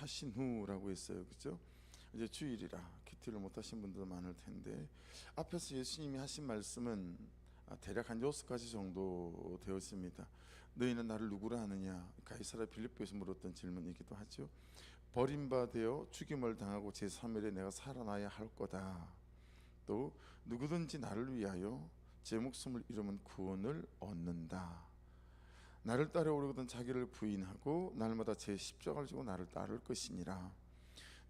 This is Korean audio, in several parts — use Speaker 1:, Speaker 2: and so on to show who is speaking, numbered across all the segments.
Speaker 1: 하신 후라고 했어요. 그죠? 이제 주일이라 큐티를 못 하신 분들도 많을 텐데, 앞에서 예수님이 하신 말씀은 대략 한 6가지 정도 되었습니다. 너희는 나를 누구라 하느냐, 가이사라 빌립보에서 물었던 질문이기도 하죠. 버림받아 죽임을 당하고 제3일에 내가 살아나야 할 거다. 또 누구든지 나를 위하여 제 목숨을 잃으면 구원을 얻는다. 나를 따라오려거든 자기를 부인하고 날마다 제 십자가를 지고 나를 따를 것이니라.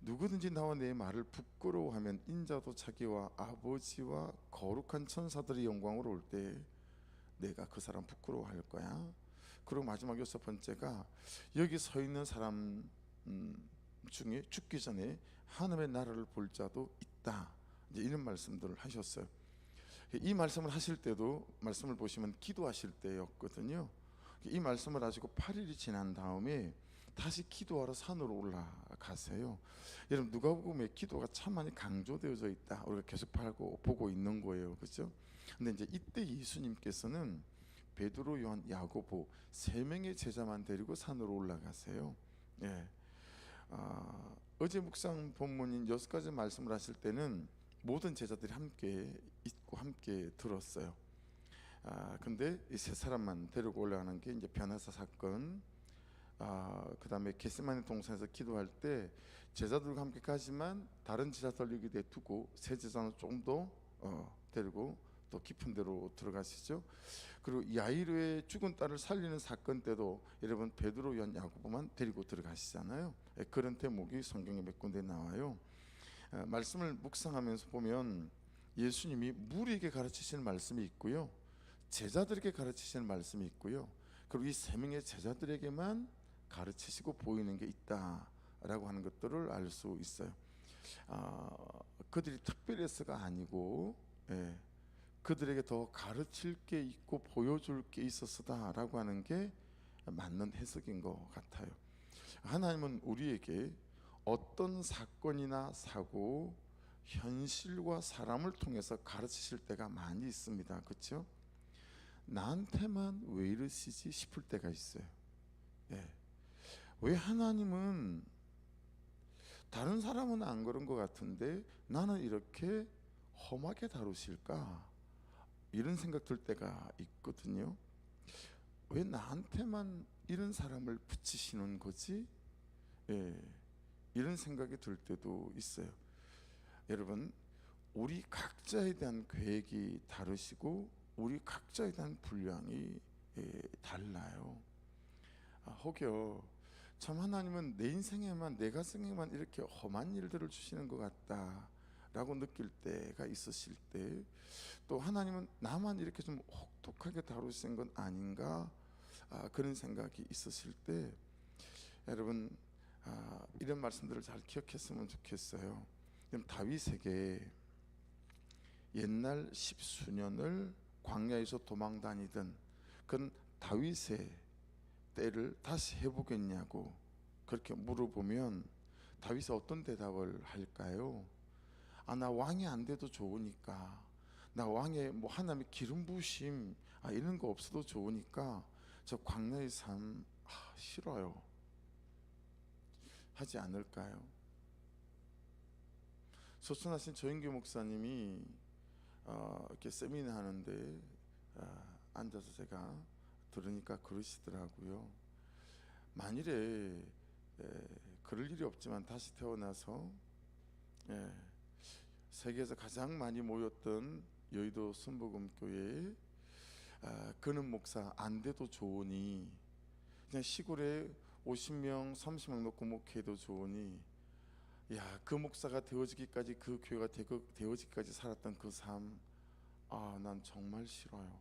Speaker 1: 누구든지 나와 내 말을 부끄러워하면 인자도 자기와 아버지와 거룩한 천사들의 영광으로 올 때 내가 그 사람 부끄러워할 거야. 그리고 마지막 6번째가, 여기 서 있는 사람 중에 죽기 전에 하나님의 나라를 볼 자도 있다. 이제 이런 말씀들을 하셨어요. 이 말씀을 하실 때도 말씀을 보시면 기도하실 때였거든요. 이 말씀을 하시고 8일이 지난 다음에 다시 기도하러 산으로 올라가세요. 여러분, 누가복음에 기도가 참 많이 강조되어져 있다, 우리가 계속 보고 있는 거예요. 그렇죠? 근데 이제 이때 예수님께서는 베드로, 요한, 야고보 3명의 제자만 데리고 산으로 올라가세요. 예. 어제 묵상 본문인 6가지 말씀을 하실 때는 모든 제자들이 함께 있고 함께 들었어요. 근데 이 3사람만 데리고 올라가는 게 이제 변화사 사건, 그 다음에 겟세마네 동산에서 기도할 때 제자들과 함께 가지만 다른 제자들 여기 내두고 세 제자는 좀 더 데리고 또 깊은 데로 들어가시죠. 그리고 야이로의 죽은 딸을 살리는 사건 때도 여러분 베드로, 요한, 야고보만 데리고 들어가시잖아요. 그런 대목이 성경에 몇 군데 나와요. 말씀을 묵상하면서 보면 예수님이 무리에게 가르치시는 말씀이 있고요, 제자들에게 가르치시는 말씀이 있고요, 그리고 이 3명의 제자들에게만 가르치시고 보이는 게 있다라고 하는 것들을 알 수 있어요. 그들이 특별해서가 아니고, 그들에게 더 가르칠 게 있고 보여줄 게 있었다라고 하는 게 맞는 해석인 것 같아요. 하나님은 우리에게 어떤 사건이나 사고, 현실과 사람을 통해서 가르치실 때가 많이 있습니다. 그렇죠? 나한테만 왜 이러시지 싶을 때가 있어요. 왜 하나님은 다른 사람은 안 그런 것 같은데 나는 이렇게 험하게 다루실까, 이런 생각 들 때가 있거든요. 왜 나한테만 이런 사람을 붙이시는 거지? 이런 생각이 들 때도 있어요. 여러분, 우리 각자에 대한 계획이 다르시고 우리 각자에 대한 분량이 달라요. 혹여 참 하나님은 내 인생에만, 내 가정에만 이렇게 험한 일들을 주시는 것 같다 라고 느낄 때가 있으실 때, 또 하나님은 나만 이렇게 좀 혹독하게 다루시는 건 아닌가, 그런 생각이 있으실 때, 여러분 이런 말씀들을 잘 기억했으면 좋겠어요. 다윗에게 옛날 10수년을 광야에서 도망 다니던 그런 다윗의 때를 다시 해보겠냐고 그렇게 물어보면 다윗이 어떤 대답을 할까요? 나 왕이 안 돼도 좋으니까, 나 왕의 뭐 하나님의 기름 부으심 이런 거 없어도 좋으니까 저 광야의 삶 싫어요 하지 않을까요? 소천하신 조인규 목사님이 이렇게 세미나 하는데 앉아서 제가 들으니까 그러시더라고요. 만일에 그럴 일이 없지만 다시 태어나서 세계에서 가장 많이 모였던 여의도 순복음교회에 그는 목사 안 돼도 좋으니, 그냥 시골에 50명 30명 놓고 목회해도 좋으니, 그 목사가 되어지기까지, 그 교회가 되어지기까지 살았던 그 삶, 난 정말 싫어요.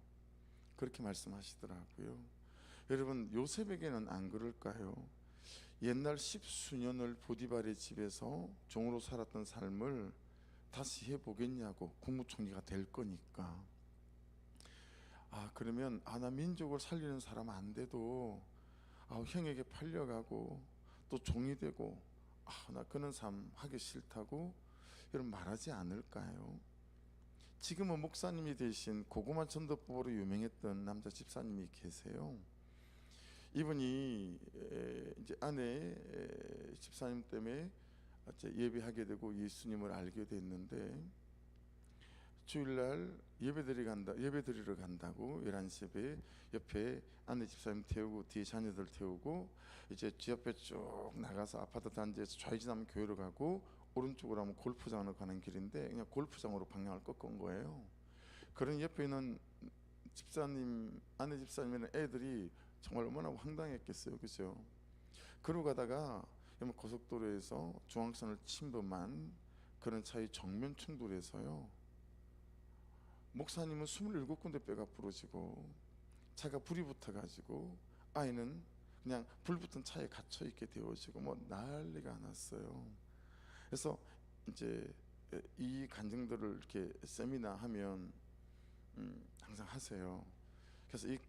Speaker 1: 그렇게 말씀하시더라고요. 여러분, 요셉에게는 안 그럴까요? 옛날 10수년을 보디발의 집에서 종으로 살았던 삶을 다시 해보겠냐고, 국무총리가 될 거니까. 그러면 나 민족을 살리는 사람 안 돼도 형에게 팔려가고 또 종이 되고 나 그런 삶 하기 싫다고 여러분 말하지 않을까요? 지금은 목사님이 되신 고구마 전도법으로 유명했던 남자 집사님이 계세요. 이분이 이제 아내 집사님 때문에 예배하게 되고 예수님을 알게 됐는데, 주일날 예배드리러 간다고 11시에 옆에 아내 집사님 태우고 뒤에 자녀들 태우고 이제 지 옆에 쭉 나가서 아파트 단지에서 좌회전하면 교회로 가고 오른쪽으로 하면 골프장으로 가는 길인데, 그냥 골프장으로 방향을 꺾은 거예요. 그런 옆에 있는 집사님, 아내 집사님이나 애들이 정말 얼마나 황당했겠어요, 그죠? 그러고 가다가 고속도로에서 중앙선을 침범한 그런 차의 정면 충돌에서요, 목사님은 27군데 뼈가 부러지고 차가 불이 붙어가지고 아이는 그냥 불붙은 차에 갇혀 있게 되어지고 뭐 난리가 났어요. 그래서 이제 이 간증들을 이렇게 세미나 하면 항상 하세요. 그래서 이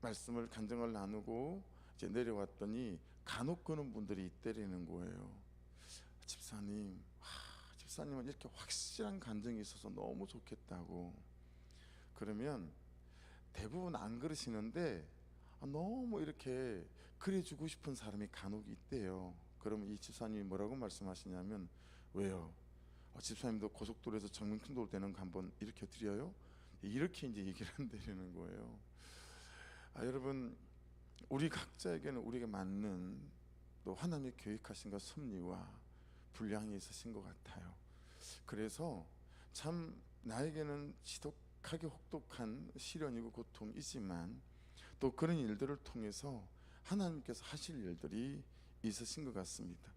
Speaker 1: 말씀을 간증을 나누고 이제 내려왔더니 간혹 그런 분들이 있다라는 거예요. 집사님은 이렇게 확실한 간증이 있어서 너무 좋겠다고. 그러면 대부분 안 그러시는데 너무 이렇게 그래주고 싶은 사람이 간혹 있대요. 그러면 이 집사님이 뭐라고 말씀하시냐면, 왜요? 집사님도 고속도로에서 정면 충돌 되는 거 한번 일으켜 드려요? 이렇게 이제 얘기를 한다는 거예요. 여러분, 우리 각자에게는 우리에게 맞는 또 하나님의 계획하신 것 섭리와 분량이 있으신 것 같아요. 그래서 참 나에게는 지독하게 혹독한 시련이고 고통이지만 또 그런 일들을 통해서 하나님께서 하실 일들이 있으신 것 같습니다.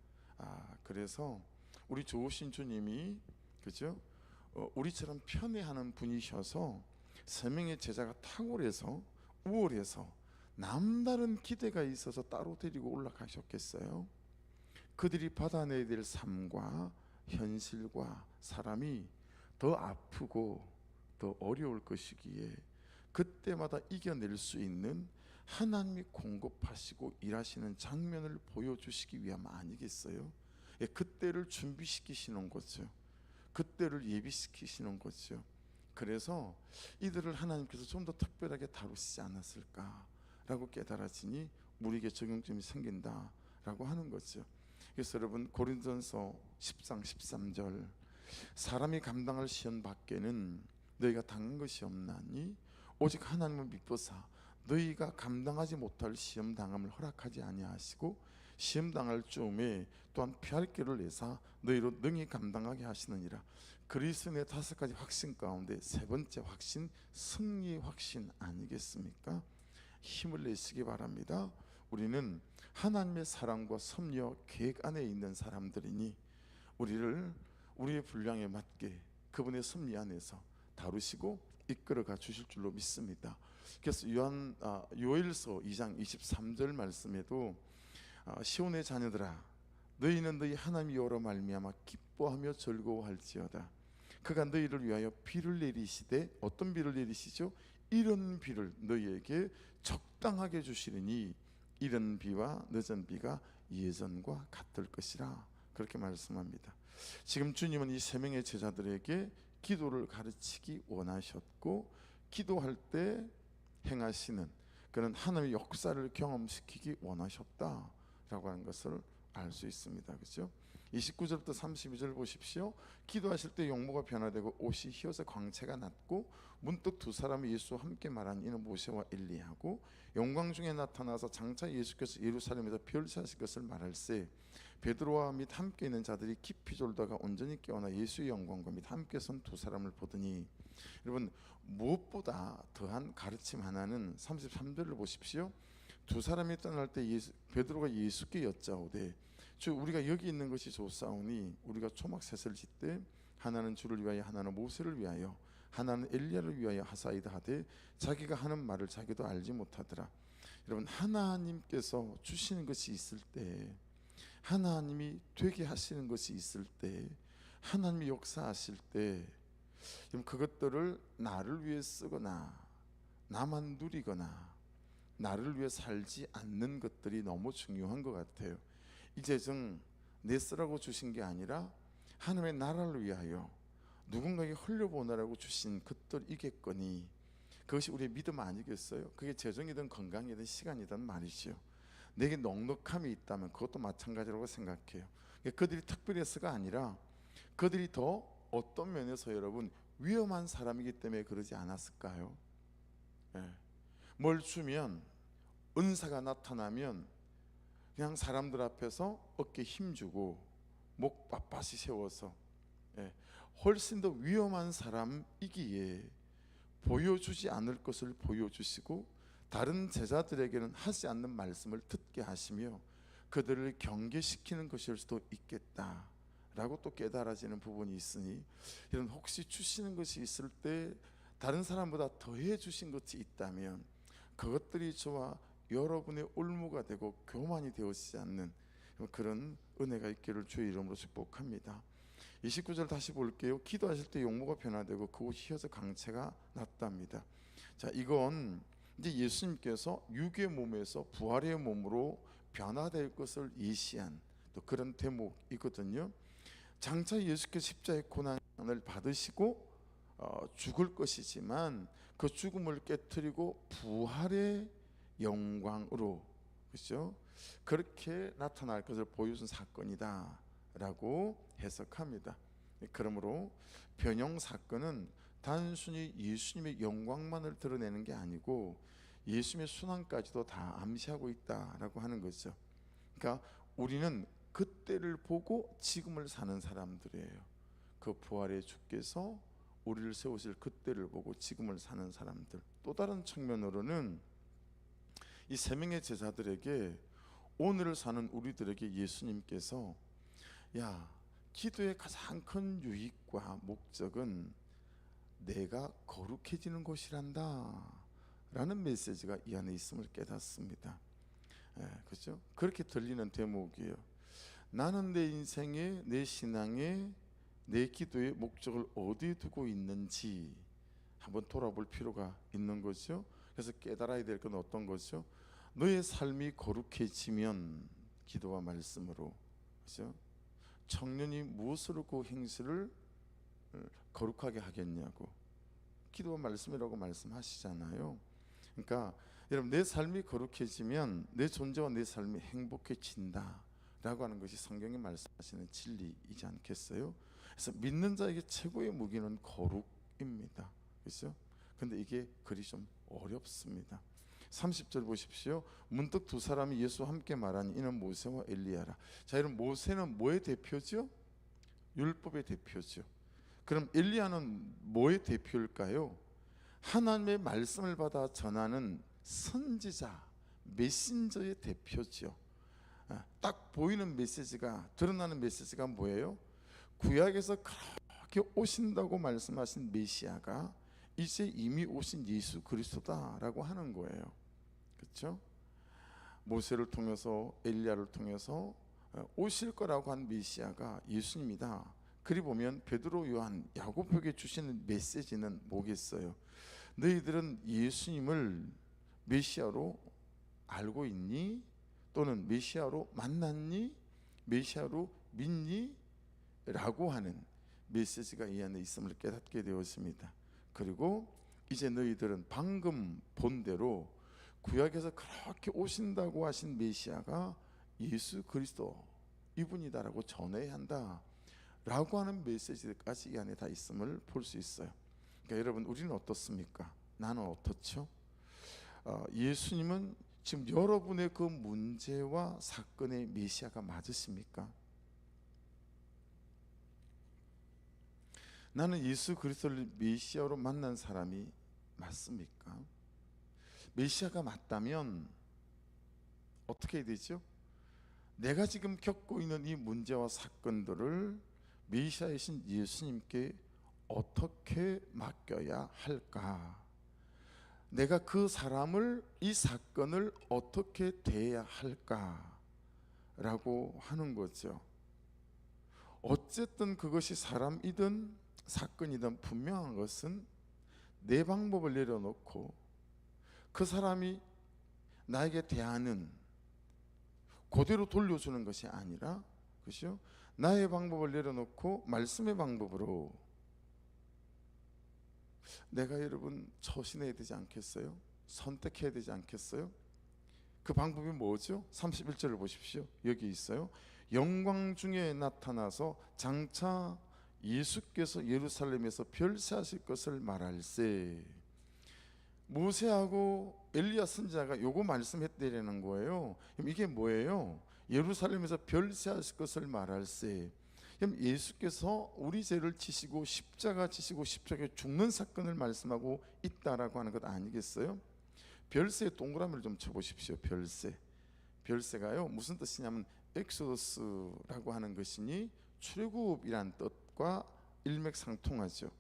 Speaker 1: 그래서 우리 좋으신 주님이, 그죠? 우리처럼 편애하는 분이셔서 세 명의 제자가 탁월해서 우월해서 남다른 기대가 있어서 따로 데리고 올라가셨겠어요? 그들이 받아내야 될 삶과 현실과 사람이 더 아프고 더 어려울 것이기에 그때마다 이겨낼 수 있는 하나님이 공급하시고 일하시는 장면을 보여주시기 위함 아니겠어요? 그때를 준비시키시는 거죠. 그때를 예비시키시는 거죠. 그래서 이들을 하나님께서 좀 더 특별하게 다루시지 않았을까라고 깨달아지니 우리에게 적용점이 생긴다라고 하는 거죠. 그래서 여러분, 고린도전서 10장 13절, 사람이 감당할 시험 밖에는 너희가 당한 것이 없나니 오직 하나님을 믿고사 너희가 감당하지 못할 시험 당함을 허락하지 아니하시고 시험 당할 즈음에 또한 피할 길을 내사 너희로 능히 감당하게 하시느니라. 그리스도의 5가지 확신 가운데 세 번째 확신, 승리 확신 아니겠습니까? 힘을 내시기 바랍니다. 우리는 하나님의 사랑과 섭리와 계획 안에 있는 사람들이니 우리를 우리의 분량에 맞게 그분의 섭리 안에서 다루시고 이끌어가 주실 줄로 믿습니다. 그래서 요엘서 2장 23절 말씀에도 시온의 자녀들아 너희는 너희 하나님 여호와로 말미암아 기뻐하며 즐거워할지어다. 그가 너희를 위하여 비를 내리시되, 어떤 비를 내리시죠? 이런 비를 너희에게 적당하게 주시리니 이른 비와 늦은 비가 예전과 같을 것이라. 그렇게 말씀합니다. 지금 주님은 이 세 명의 제자들에게 기도를 가르치기 원하셨고, 기도할 때 행하시는 그런 하나님의 역사를 경험시키기 원하셨다라고 하는 것을 알 수 있습니다. 그렇죠? 29절부터 32절 보십시오. 기도하실 때 용모가 변화되고 옷이 휘어서 광채가 났고 문득 두 사람이 예수와 함께 말한 이는 모세와 엘리야고 영광 중에 나타나서 장차 예수께서 예루살렘에서 별세하실 것을 말할세. 베드로와 및 함께 있는 자들이 깊이 졸다가 온전히 깨어나 예수의 영광과 및 함께 선 두 사람을 보더니, 여러분, 무엇보다 더한 가르침 하나는 33절을 보십시오. 두 사람이 떠날 때 베드로가 예수께 여짜오되 주, 우리가 여기 있는 것이 좋사오니 우리가 초막셋을 짓되 하나는 주를 위하여 하나는 모세를 위하여 하나는 엘리야를 위하여 하사이다 하되 자기가 하는 말을 자기도 알지 못하더라. 여러분, 하나님께서 주시는 것이 있을 때, 하나님이 되게 하시는 것이 있을 때, 하나님이 역사하실 때, 그것들을 나를 위해 쓰거나 나만 누리거나 나를 위해 살지 않는 것들이 너무 중요한 것 같아요. 이제 내 쓰라고 주신 게 아니라 하나님의 나라를 위하여 누군가에게 흘려보내라고 주신 것들이겠거니 그것이 우리의 믿음 아니겠어요? 그게 재정이든 건강이든 시간이든 말이죠. 내게 넉넉함이 있다면 그것도 마찬가지라고 생각해요. 그들이 특별해서가 아니라 그들이 더 어떤 면에서 여러분 위험한 사람이기 때문에 그러지 않았을까요? 예. 뭘 주면, 은사가 나타나면 그냥 사람들 앞에서 어깨 힘주고 목 빳빳이 세워서, 예, 훨씬 더 위험한 사람이기에 보여주지 않을 것을 보여주시고 다른 제자들에게는 하지 않는 말씀을 듣게 하시며 그들을 경계시키는 것일 수도 있겠다라고 또 깨달아지는 부분이 있으니, 이런 혹시 주시는 것이 있을 때 다른 사람보다 더해 주신 것이 있다면 그것들이 저와 여러분의 올무가 되고 교만이 되어지지 않는 그런 은혜가 있기를 주의 이름으로 축복합니다. 29절 다시 볼게요. 기도하실 때 용모가 변화되고 그곳이 휘어져 강체가 났답니다. 자, 이건 이제 예수님께서 육의 몸에서 부활의 몸으로 변화될 것을 예시한 또 그런 대목이거든요. 장차 예수께서 십자가의 고난을 받으시고 죽을 것이지만 그 죽음을 깨뜨리고 부활의 영광으로, 그렇죠? 그렇게 나타날 것을 보여준 사건이다라고 해석합니다. 그러므로 변형 사건은 단순히 예수님의 영광만을 드러내는 게 아니고 예수님의 순환까지도 다 암시하고 있다라고 하는 거죠. 그러니까 우리는 그때를 보고 지금을 사는 사람들이에요. 그 부활의 주께서 우리를 세우실 그때를 보고 지금을 사는 사람들. 또 다른 측면으로는 이 세 명의 제자들에게, 오늘을 사는 우리들에게 예수님께서, 야, 기도의 가장 큰 유익과 목적은 내가 거룩해지는 것이란다 라는 메시지가 이 안에 있음을 깨닫습니다. 그렇죠? 그렇게 들리는 대목이에요. 나는 내 인생에, 내 신앙에, 내 기도의 목적을 어디에 두고 있는지 한번 돌아볼 필요가 있는 거죠. 그래서 깨달아야 될 건 어떤 거죠? 너의 삶이 거룩해지면 기도와 말씀으로, 그렇죠? 청년이 무엇으로 그 행실을 거룩하게 하겠냐고 기도와 말씀이라고 말씀하시잖아요. 그러니까 여러분, 내 삶이 거룩해지면 내 존재와 내 삶이 행복해진다 라고 하는 것이 성경이 말씀하시는 진리이지 않겠어요? 그래서 믿는 자에게 최고의 무기는 거룩입니다. 그렇죠? 근데 이게 그리 좀 어렵습니다. 30절 보십시오. 문득 두 사람이 예수와 함께 말하니 이는 모세와 엘리야라. 자, 여러분, 모세는 뭐의 대표죠? 율법의 대표죠. 그럼 엘리야는 뭐의 대표일까요? 하나님의 말씀을 받아 전하는 선지자, 메신저의 대표죠. 딱 보이는 메시지가, 드러나는 메시지가 뭐예요? 구약에서 그렇게 오신다고 말씀하신 메시아가 이제 이미 오신 예수 그리스도다라고 하는 거예요. 그렇죠? 모세를 통해서, 엘리야를 통해서 오실 거라고 한 메시아가 예수님이다. 그리 보면 베드로, 요한, 야고보에게 주시는 메시지는 뭐겠어요? 너희들은 예수님을 메시아로 알고 있니? 또는 메시아로 만났니? 메시아로 믿니? 라고 하는 메시지가 이 안에 있음을 깨닫게 되었습니다. 그리고 이제 너희들은 방금 본 대로 구약에서 그렇게 오신다고 하신 메시아가 예수 그리스도 이분이다라고 전해야 한다 라고 하는 메시지까지 이 안에 다 있음을 볼 수 있어요. 그러니까 여러분, 우리는 어떻습니까? 나는 어떻죠? 예수님은 지금 여러분의 그 문제와 사건의 메시아가 맞으십니까? 나는 예수 그리스도를 메시아로 만난 사람이 맞습니까? 메시아가 맞다면 어떻게 해야 되죠? 내가 지금 겪고 있는 이 문제와 사건들을 메시아이신 예수님께 어떻게 맡겨야 할까? 내가 그 사람을, 이 사건을 어떻게 대해야 할까? 라고 하는 거죠. 어쨌든 그것이 사람이든 사건이든 분명한 것은 내 방법을 내려놓고 그 사람이 나에게 대하는 그대로 돌려주는 것이 아니라, 그렇죠? 나의 방법을 내려놓고 말씀의 방법으로 내가 여러분 처신해야 되지 않겠어요? 선택해야 되지 않겠어요? 그 방법이 뭐죠? 31절을 보십시오. 여기 있어요. 영광 중에 나타나서 장차 예수께서 예루살렘에서 별세하실 것을 말할세. 모세하고 엘리야 선지자가 요거 말씀했다라는 거예요. 그럼 이게 뭐예요? 예루살렘에서 별세하실 것을 말할세. 그럼 예수께서 우리 죄를 지시고 십자가 지시고 십자가에 죽는 사건을 말씀하고 있다라고 하는 것 아니겠어요? 별세 동그라미를 좀 쳐보십시오. 별세. 별세가요 무슨 뜻이냐면 엑소더스라고 하는 것이니 출애굽이란 뜻과 일맥상통하죠.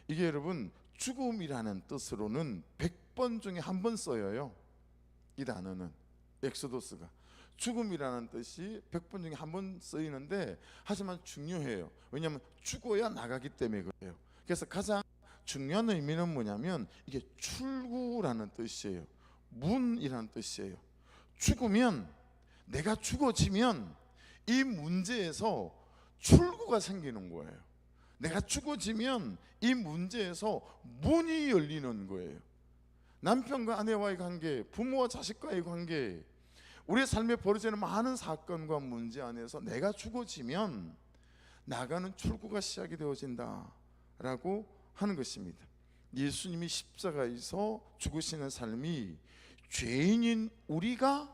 Speaker 1: 이게 여러분 죽음이라는 뜻으로는 100번 중에 한 번 쓰여요. 이 단어는 엑소더스가 죽음이라는 뜻이 100번 중에 한 번 쓰이는데, 하지만 중요해요. 왜냐하면 죽어야 나가기 때문에 그래요. 그래서 가장 중요한 의미는 뭐냐면 이게 출구라는 뜻이에요. 문이라는 뜻이에요. 죽으면, 내가 죽어지면 이 문제에서 출구가 생기는 거예요. 내가 죽어지면 이 문제에서 문이 열리는 거예요. 남편과 아내와의 관계, 부모와 자식과의 관계, 우리의 삶에 벌어지는 많은 사건과 문제 안에서 내가 죽어지면 나가는 출구가 시작이 되어진다라고 하는 것입니다. 예수님이 십자가에서 죽으시는 삶이 죄인인 우리가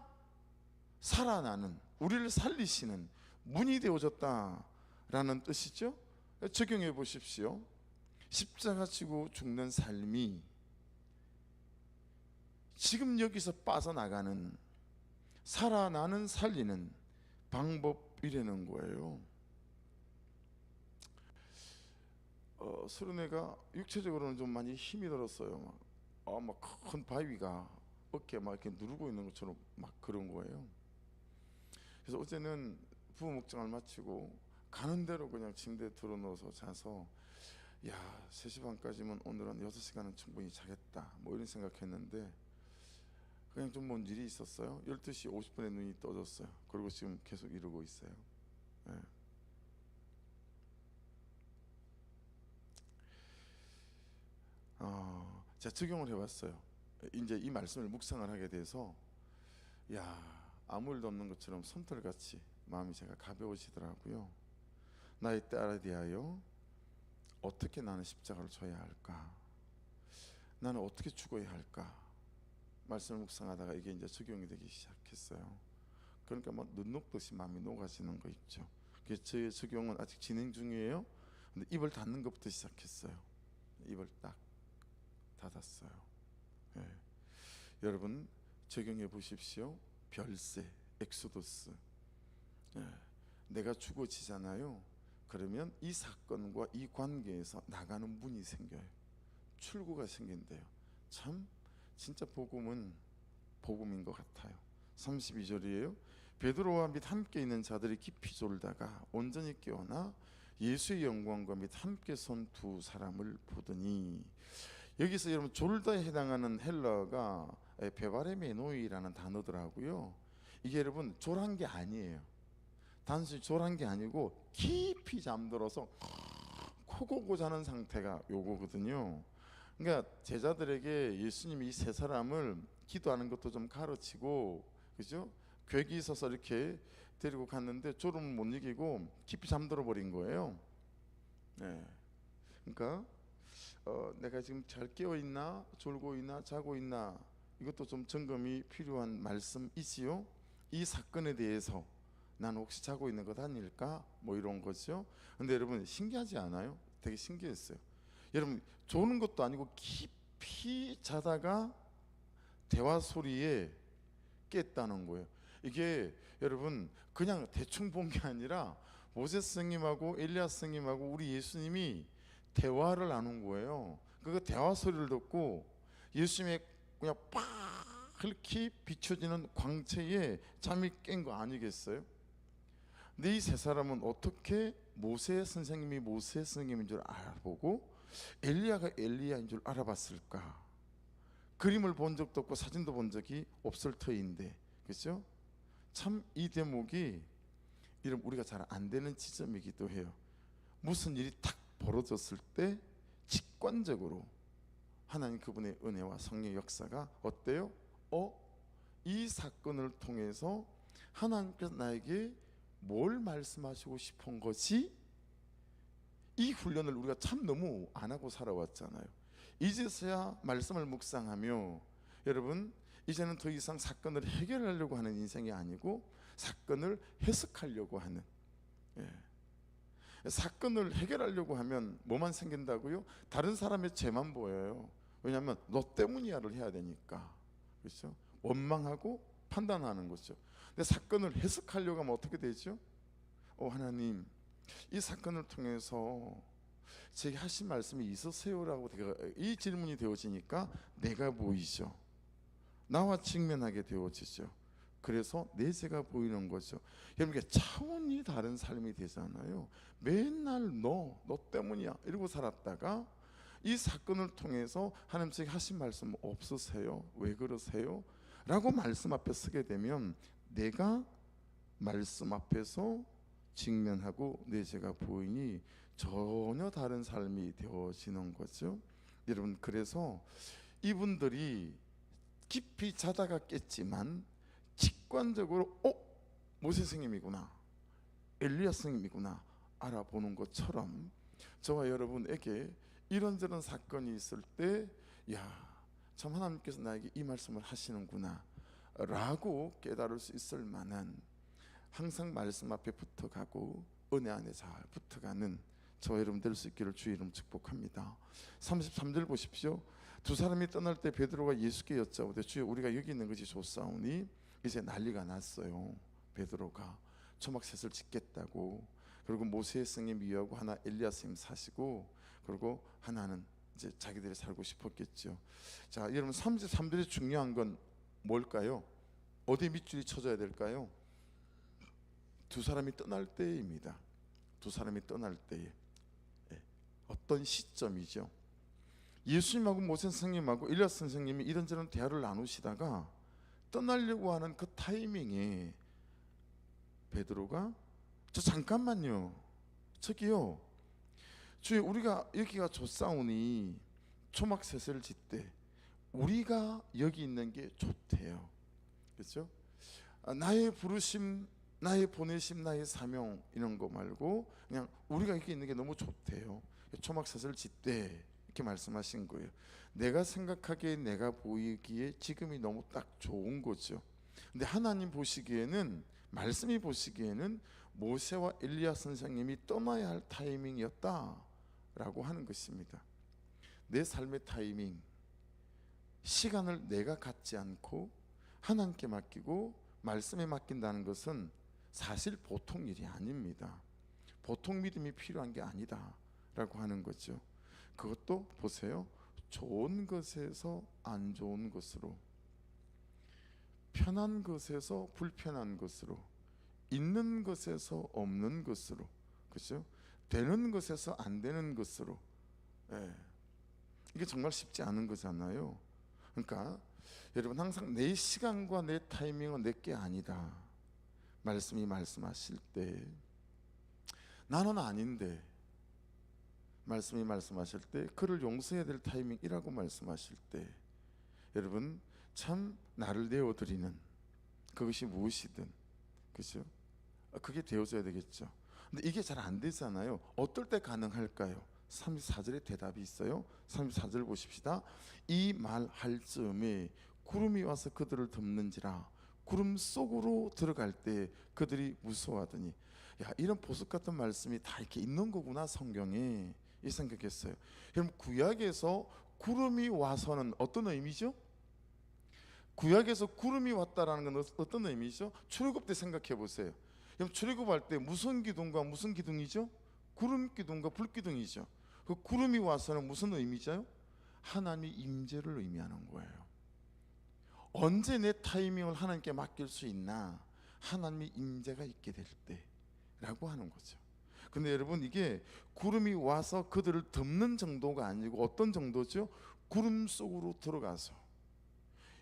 Speaker 1: 살아나는, 우리를 살리시는 문이 되어졌다라는 뜻이죠. 적용해 보십시오. 십자가 지고 죽는 삶이 지금 여기서 빠져나가는, 살아나는, 살리는 방법이라는 거예요. 수련회가 육체적으로는 좀 많이 힘이 들었어요. 막 큰 바위가 어깨에 막 이렇게 누르고 있는 것처럼 막 그런 거예요. 그래서 어제는 부부 목장을 마치고 가는 대로 그냥 침대에 들어누워서 자서, 야 3시 반까지면 오늘은 6시간은 충분히 자겠다 뭐 이런 생각했는데, 그냥 좀 뭔 일이 있었어요. 12시 50분에 눈이 떠졌어요. 그리고 지금 계속 이러고 있어요. 네. 제가 적용을 해봤어요. 이제 이 말씀을 묵상을 하게 돼서, 야 아무 일도 없는 것처럼 솜털같이 마음이 제가 가벼워지더라고요. 나의 딸에 대하여 어떻게 나는 십자가를 져야 할까? 나는 어떻게 죽어야 할까? 말씀을 묵상하다가 이게 이제 적용이 되기 시작했어요. 그러니까 뭐 눈 녹듯이 마음이 녹아지는 거 있죠. 그래서 저의 적용은 아직 진행 중이에요. 근데 입을 닫는 것부터 시작했어요. 입을 딱 닫았어요. 네. 여러분 적용해 보십시오. 별세, 엑소더스. 네. 내가 죽어지잖아요. 그러면 이 사건과 이 관계에서 나가는 문이 생겨요. 출구가 생긴대요. 참 진짜 복음은 복음인 것 같아요. 32절이에요. 베드로와 및 함께 있는 자들이 깊이 졸다가 온전히 깨어나 예수의 영광과 및 함께 선 두 사람을 보더니, 여기서 여러분 졸다에 해당하는 헬라어가 베바레메노이라는 단어더라고요. 이게 여러분 졸한 게 아니에요. 단순히 졸한 게 아니고 깊이 잠들어서 코 고고 자는 상태가 요거거든요. 그러니까 제자들에게 예수님이 이 세 사람을 기도하는 것도 좀 가르치고, 그죠? 궤기 있어서 이렇게 데리고 갔는데 졸음을 못 이기고 깊이 잠들어 버린 거예요. 네. 그러니까 내가 지금 잘 깨어 있나, 졸고 있나, 자고 있나, 이것도 좀 점검이 필요한 말씀이지요. 이 사건에 대해서 난 혹시 자고 있는 것 아닐까, 뭐 이런 거죠. 근데 여러분 신기하지 않아요? 되게 신기했어요. 여러분 조는 것도 아니고 깊이 자다가 대화 소리에 깼다는 거예요. 이게 여러분 그냥 대충 본 게 아니라 모세 스님하고 엘리야 스님하고 우리 예수님이 대화를 나눈 거예요. 그 대화 소리를 듣고 예수님의 그냥 팍 이렇게 비춰지는 광채에 잠이 깬 거 아니겠어요? 근데 이 세 사람은 어떻게 모세 선생님이 모세 스님인 줄 알아보고 엘리야가 엘리야인 줄 알아봤을까? 그림을 본 적도 없고 사진도 본 적이 없을 터인데, 그렇죠? 참 이 대목이 이런 우리가 잘 안 되는 지점이기도 해요. 무슨 일이 탁 벌어졌을 때 직관적으로 하나님 그분의 은혜와 성령의 역사가 어때요? 이 사건을 통해서 하나님께서 나에게 뭘 말씀하시고 싶은 거지? 이 훈련을 우리가 참 너무 안 하고 살아왔잖아요. 이제서야 말씀을 묵상하며, 여러분 이제는 더 이상 사건을 해결하려고 하는 인생이 아니고 사건을 해석하려고 하는, 사건을 해결하려고 하면 뭐만 생긴다고요? 다른 사람의 죄만 보여요. 왜냐하면 너 때문이야를 해야 되니까. 그렇죠? 원망하고 판단하는 거죠. 근데 사건을 해석하려고 하면 어떻게 되죠? 하나님, 이 사건을 통해서 제게 하신 말씀이 있으세요라고 이 질문이 되어지니까 내가 보이죠. 나와 직면하게 되어지죠. 그래서 내 죄가 보이는 거죠. 여러분, 차원이 다른 삶이 되잖아요. 맨날 너 때문이야 이러고 살았다가 이 사건을 통해서 하나님께서 하신 말씀 없으세요? 왜 그러세요? 라고 말씀 앞에 서게 되면 내가 말씀 앞에서 직면하고 내 죄가 보이니 전혀 다른 삶이 되어지는 거죠. 여러분, 그래서 이분들이 깊이 자다가 깼지만 직관적으로 모세 선생님이구나, 엘리야 선생님이구나 알아보는 것처럼 저와 여러분에게 이런저런 사건이 있을 때, 참 하나님께서 나에게 이 말씀을 하시는구나 라고 깨달을 수 있을 만한, 항상 말씀 앞에 붙어가고 은혜 안에 잘 붙어가는 저와 여러분 될 수 있기를 주의 이름 축복합니다. 33절 보십시오. 두 사람이 떠날 때 베드로가 예수께 여짜오되 주여 우리가 여기 있는 것이 좋사오니. 이제 난리가 났어요. 베드로가 초막셋을 짓겠다고. 그리고 모세의 성에 미워하고 하나 엘리야 선생님 사시고, 그리고 하나는 이제 자기들이 살고 싶었겠죠. 자, 여러분 33절이 중요한 건 뭘까요? 어디 밑줄이 쳐져야 될까요? 두 사람이 떠날 때입니다. 두 사람이 떠날 때에 어떤 시점이죠? 예수님하고 모세 선생님하고 엘리야 선생님이 이런저런 대화를 나누시다가 떠나려고 하는 그 타이밍에 베드로가 잠깐만요, 저기요, 주여 우리가 여기가 좋사오니 초막셋을 짓되 우리가 여기 있는 게 좋대요. 그렇죠? 나의 부르심, 나의 보내심, 나의 사명 이런 거 말고 그냥 우리가 여기 있는 게 너무 좋대요. 초막셋을 짓되 이렇게 말씀하신 거예요. 내가 생각하기에, 내가 보이기에 지금이 너무 딱 좋은 거죠. 근데 하나님 보시기에는, 말씀이 보시기에는 모세와 엘리야 선생님이 떠나야 할 타이밍이었다라고 하는 것입니다. 내 삶의 타이밍, 시간을 내가 갖지 않고 하나님께 맡기고 말씀에 맡긴다는 것은 사실 보통 일이 아닙니다. 보통 믿음이 필요한 게 아니다 라고 하는 거죠. 그것도 보세요. 좋은 것에서 안 좋은 것으로, 편한 것에서 불편한 것으로, 있는 것에서 없는 것으로, 그렇죠? 되는 것에서 안 되는 것으로. 이게 정말 쉽지 않은 거잖아요. 그러니까 여러분, 항상 내 시간과 내 타이밍은 내게 아니다. 말씀이 말씀하실 때 나는 아닌데, 말씀이 말씀하실 때 그를 용서해야 될 타이밍이라고 말씀하실 때, 여러분 참 나를 내어드리는 그것이 무엇이든, 그렇죠? 그게 되어져야 되겠죠. 근데 이게 잘 안 되잖아요. 어떨 때 가능할까요? 34절에 대답이 있어요. 34절 보십시다. 이 말 할 즈음에 구름이 와서 그들을 덮는지라. 구름 속으로 들어갈 때 그들이 무서워하더니. 이런 보석 같은 말씀이 다 이렇게 있는 거구나 성경에, 이 생각했어요. 그럼 구약에서 구름이 와서는 어떤 의미죠? 구약에서 구름이 왔다라는 건 어떤 의미죠? 출애굽 때 생각해 보세요. 그럼 출애굽할 때 무슨 기둥과 무슨 기둥이죠? 구름 기둥과 불 기둥이죠. 그 구름이 와서는 무슨 의미죠? 하나님의 임재를 의미하는 거예요. 언제 내 타이밍을 하나님께 맡길 수 있나? 하나님의 임재가 있게 될 때라고 하는 거죠. 근데 여러분, 이게 구름이 와서 그들을 덮는 정도가 아니고 어떤 정도죠? 구름 속으로 들어가서,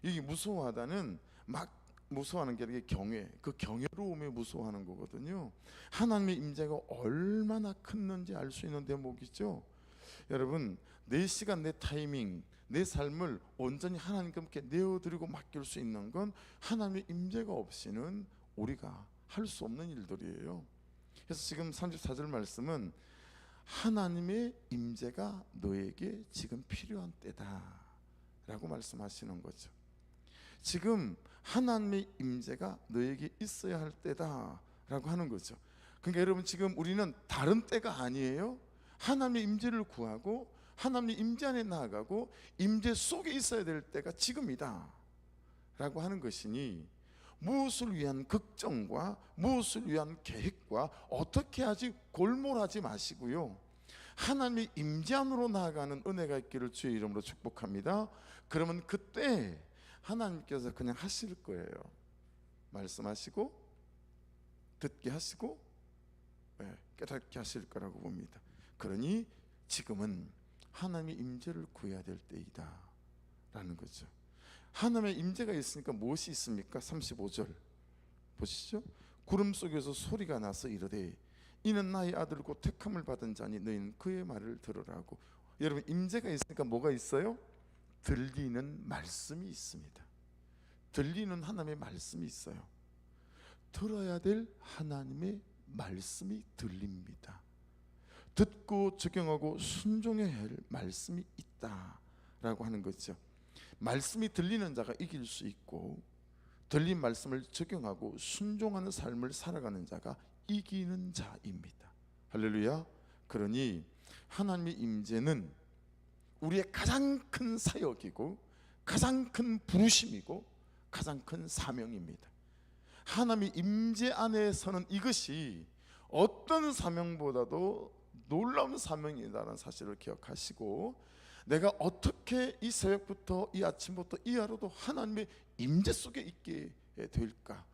Speaker 1: 이게 무서워하다는 막 무서워하는 게 이게 경외, 그 경외로움에 무서워하는 거거든요. 하나님의 임재가 얼마나 큰지 알 수 있는 대목이죠. 여러분, 내 시간, 내 타이밍, 내 삶을 온전히 하나님께 내어드리고 맡길 수 있는 건 하나님의 임재가 없이는 우리가 할 수 없는 일들이에요. 그래서 지금 34절 말씀은 하나님의 임재가 너에게 지금 필요한 때다 라고 말씀하시는 거죠. 지금 하나님의 임재가 너에게 있어야 할 때다 라고 하는 거죠. 그러니까 여러분, 지금 우리는 다른 때가 아니에요. 하나님의 임재를 구하고 하나님의 임재 안에 나아가고 임재 속에 있어야 될 때가 지금이다 라고 하는 것이니, 무엇을 위한 걱정과 무엇을 위한 계획과 어떻게 하지 골몰하지 마시고요, 하나님의 임재 안으로 나아가는 은혜가 있기를 주의 이름으로 축복합니다. 그러면 그때 하나님께서 그냥 하실 거예요. 말씀하시고 듣게 하시고 깨닫게 하실 거라고 봅니다. 그러니 지금은 하나님의 임재를 구해야 될 때이다 라는 거죠. 하나님의 임재가 있으니까 무엇이 있습니까? 35절 보시죠. 구름 속에서 소리가 나서 이르되 이는 나의 아들 곧 택함을 받은 자니 너희는 그의 말을 들으라고. 여러분, 임재가 있으니까 뭐가 있어요? 들리는 말씀이 있습니다. 들리는 하나님의 말씀이 있어요. 들어야 될 하나님의 말씀이 들립니다. 듣고 적용하고 순종해야 할 말씀이 있다라고 하는 거죠. 말씀이 들리는 자가 이길 수 있고, 들린 말씀을 적용하고 순종하는 삶을 살아가는 자가 이기는 자입니다. 할렐루야. 그러니 하나님의 임재는 우리의 가장 큰 사역이고 가장 큰 부르심이고 가장 큰 사명입니다. 하나님의 임재 안에서는 이것이 어떤 사명보다도 놀라운 사명이라는 사실을 기억하시고, 내가 어떻게 이 새벽부터 이 아침부터 이 하루도 하나님의 임재 속에 있게 될까,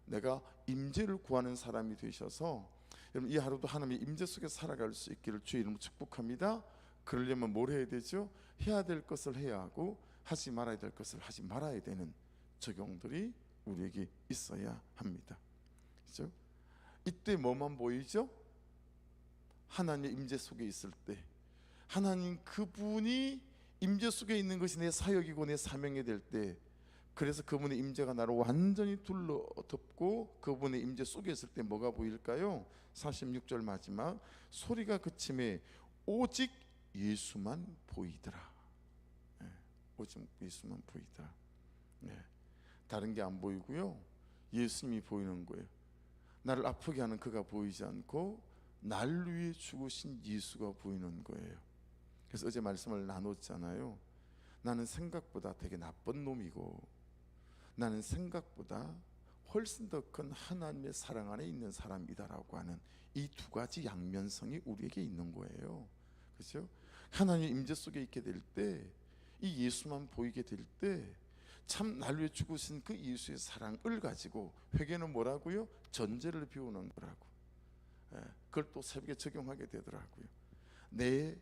Speaker 1: 내가 임재를 구하는 사람이 되셔서 여러분 이 하루도 하나님의 임재 속에 살아갈 수 있기를 주의 이름으로 축복합니다. 그러려면 뭘 해야 되죠? 해야 될 것을 해야 하고 하지 말아야 될 것을 하지 말아야 되는 적용들이 우리에게 있어야 합니다. 그렇죠? 이때 뭐만 보이죠? 하나님의 임재 속에 있을 때, 하나님 그분이 임재 속에 있는 것이 내 사역이고 내 사명이 될 때, 그래서 그분의 임재가 나를 완전히 둘러덮고 그분의 임재 속에 있을 때 뭐가 보일까요? 46절 마지막 소리가 그침에 오직 예수만 보이더라. 오직 예수만 보이더라. 다른 게 안 보이고요, 예수님이 보이는 거예요. 나를 아프게 하는 그가 보이지 않고 날 위해 죽으신 예수가 보이는 거예요. 그래서 어제 말씀을 나눴잖아요. 나는 생각보다 되게 나쁜 놈이고 나는 생각보다 훨씬 더 큰 하나님의 사랑 안에 있는 사람이다라고 하는 이 두 가지 양면성이 우리에게 있는 거예요. 그렇죠? 하나님의 임재 속에 있게 될 때, 이 예수만 보이게 될 때, 참 날 위해 죽으신 그 예수의 사랑을 가지고, 회개는 뭐라고요? 전제를 비우는 거라고. 그걸 또 새벽에 적용하게 되더라고요. 내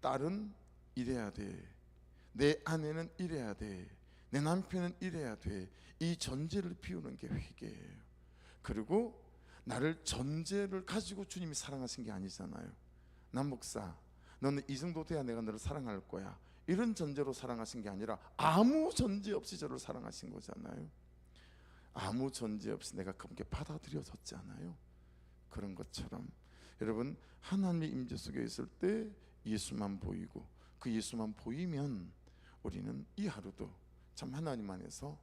Speaker 1: 딸은 이래야 돼, 내 아내는 이래야 돼, 내 남편은 이래야 돼. 이 전제를 비우는 게 회개예요. 그리고 나를 전제를 가지고 주님이 사랑하신 게 아니잖아요. 남 목사, 너는 이 정도 돼야 내가 너를 사랑할 거야, 이런 전제로 사랑하신 게 아니라 아무 전제 없이 저를 사랑하신 거잖아요. 아무 전제 없이 내가 그분께 받아들여졌잖아요. 그런 것처럼 여러분, 하나님의 임재 속에 있을 때 예수만 보이고, 그 예수만 보이면 우리는 이 하루도 참 하나님 안에서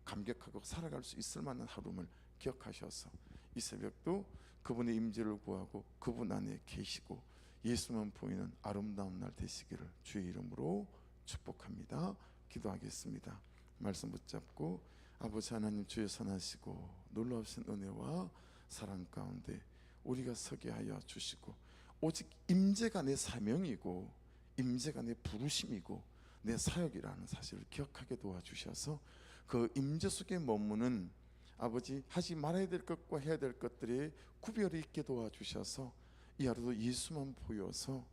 Speaker 1: 감격하고 살아갈 수 있을 만한 하루를 기억하셔서 이 새벽도 그분의 임재를 구하고 그분 안에 계시고 예수만 보이는 아름다운 날 되시기를 주의 이름으로 축복합니다. 기도하겠습니다. 말씀 붙잡고, 아버지 하나님, 주의 선하시고 놀라우신 은혜와 사랑 가운데 우리가 서게 하여 주시고, 오직 임재가 내 사명이고 임재가 내 부르심이고 내 사역이라는 사실을 기억하게 도와주셔서 그 임재 속에 머무는 아버지, 하지 말아야 될 것과 해야 될 것들이 구별이 있게 도와주셔서 이 하루도 예수만 보여서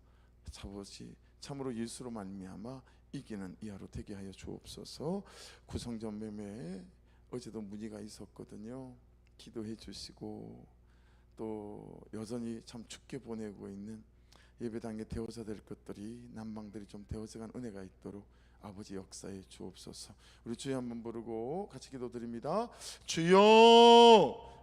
Speaker 1: 아버지 참으로 예수로 말미암아 이기는 이 하루 되게 하여 주옵소서. 구성전 매매에 어제도 문의가 있었거든요. 기도해 주시고, 또 여전히 참 춥게 보내고 있는 예배당에 데워져 될 것들이, 난방들이 좀 데워져 간 은혜가 있도록 아버지 역사에 주옵소서. 우리 주여 한번 부르고 같이 기도드립니다. 주여